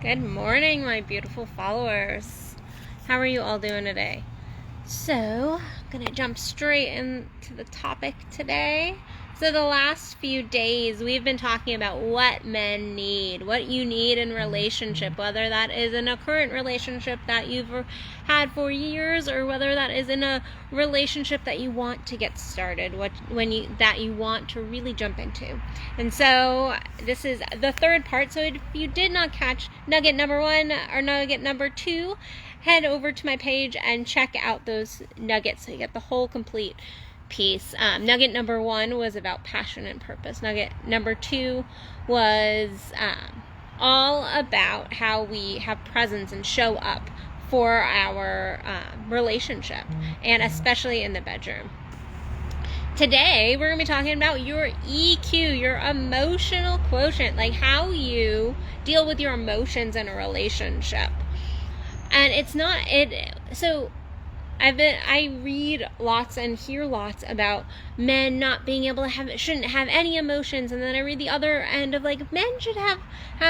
Good morning, my beautiful followers. How are you all doing today? So, I'm going to jump straight into the topic today. So the last few days, we've been talking about what men need, what you need in relationship, whether that is in a current relationship that you've had for years, or whether that is in a relationship that you want to get started, that you want to really jump into. And so this is the third part. So if you did not catch nugget number 1 or nugget number 2, head over to my page and check out those nuggets so you get the whole complete piece. Nugget number 1 was about passion and purpose. Nugget number 2 was all about how we have presence and show up for our relationship, and especially in the bedroom. Today, we're going to be talking about your EQ, your emotional quotient, like how you deal with your emotions in a relationship. And it's not so I read lots and hear lots about men not being able to shouldn't have any emotions, and then I read the other end of like men should have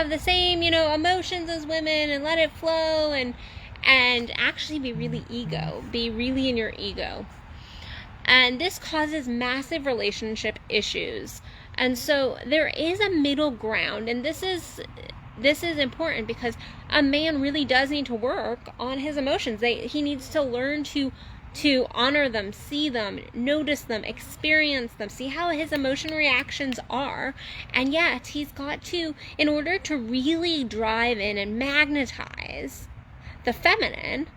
the same, emotions as women and let it flow and actually be really in your ego. And this causes massive relationship issues. And so there is a middle ground, and this is important because a man really does need to work on his emotions. He needs to learn to honor them, see them, notice them, experience them, see how his emotion reactions are. And yet he's got to, in order to really drive in and magnetize the feminine,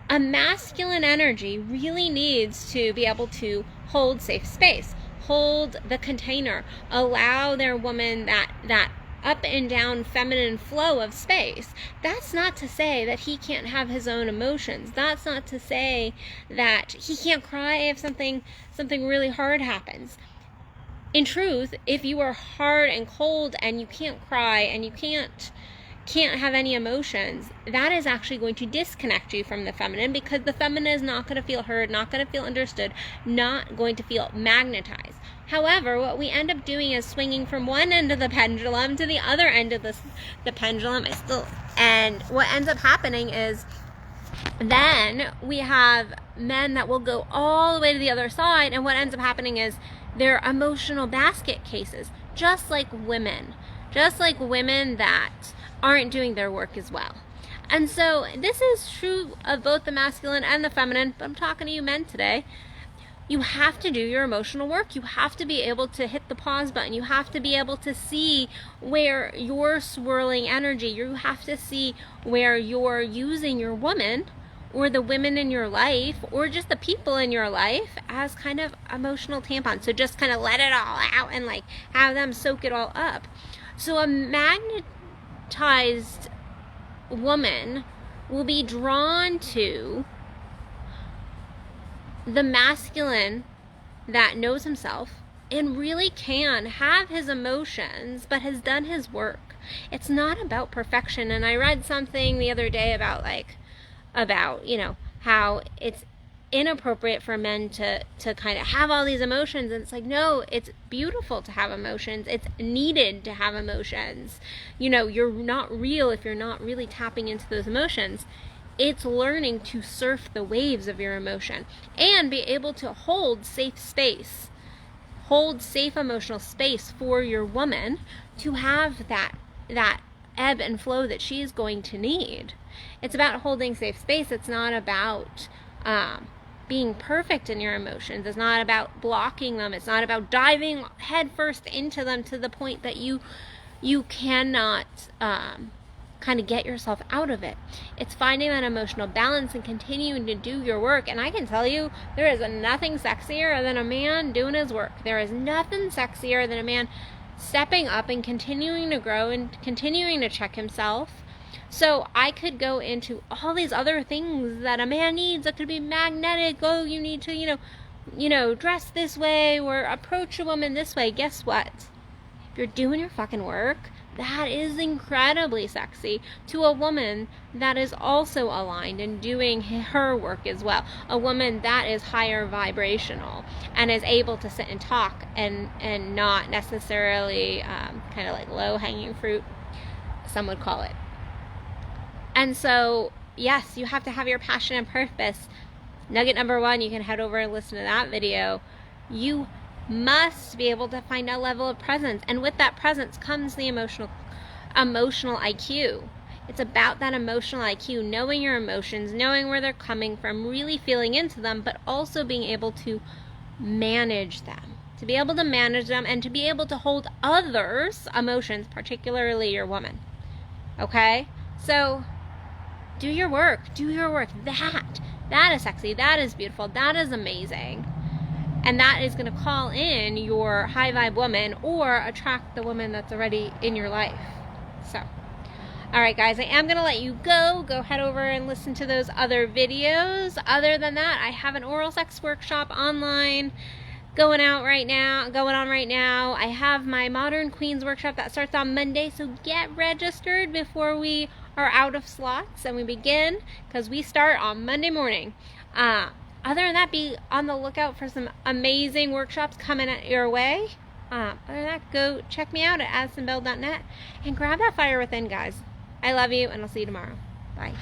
a masculine energy really needs to be able to hold safe space, hold the container, allow their woman that up and down feminine flow of space. That's not to say that he can't have his own emotions. That's not to say that he can't cry if something really hard happens. In truth, if you are hard and cold and you can't cry and you can't have any emotions, that is actually going to disconnect you from the feminine, because the feminine is not going to feel heard, not going to feel understood, not going to feel magnetized. However, what we end up doing is swinging from one end of the pendulum to the other end of the pendulum. And what ends up happening is then we have men that will go all the way to the other side, and what ends up happening is they're emotional basket cases, just like women that aren't doing their work as well. And so this is true of both the masculine and the feminine, but I'm talking to you men today. You have to do your emotional work. You have to be able to hit the pause button. You have to be able to see where you're swirling energy. You have to see where you're using your woman or the women in your life or just the people in your life as kind of emotional tampons. So just kind of let it all out and like have them soak it all up. So a magnetized woman will be drawn to the masculine that knows himself and really can have his emotions but has done his work. It's not about perfection. And I read something the other day about how it's inappropriate for men to kind of have all these emotions, and it's like, no, it's beautiful to have emotions. It's needed to have emotions. You're not real if you're not really tapping into those emotions. It's learning to surf the waves of your emotion and be able to hold safe emotional space for your woman to have that ebb and flow that she is going to need. It's about holding safe space. It's not about being perfect in your emotions. It's not about blocking them. It's not about diving headfirst into them to the point that you cannot kind of get yourself out of it. It's finding that emotional balance and continuing to do your work. And I can tell you, there is nothing sexier than a man doing his work. There is nothing sexier than a man stepping up and continuing to grow and continuing to check himself. So I could go into all these other things that a man needs that could be magnetic. Oh, you need to, dress this way or approach a woman this way. Guess what? If you're doing your fucking work, that is incredibly sexy to a woman that is also aligned and doing her work as well. A woman that is higher vibrational and is able to sit and talk and not necessarily kind of like low-hanging fruit, some would call it. And so, yes, you have to have your passion and purpose. Nugget number 1, you can head over and listen to that video. You must be able to find a level of presence. And with that presence comes the emotional IQ. It's about that emotional IQ, knowing your emotions, knowing where they're coming from, really feeling into them, but also being able to manage them. To be able to manage them and to be able to hold others' emotions, particularly your woman. Okay? So, do your work. Do your work. That is sexy. That is beautiful. That is amazing. And that is going to call in your high vibe woman or attract the woman that's already in your life. So, all right, guys, I am going to let you go. Go head over and listen to those other videos. Other than that, I have an oral sex workshop online going on right now. I have my Modern Queens workshop that starts on Monday, so get registered before we are out of slots and we begin, because we start on Monday morning. Other than that, be on the lookout for some amazing workshops coming your way. Other than that, go check me out at addisonbell.net and grab that fire within, guys. I love you, and I'll see you tomorrow. Bye.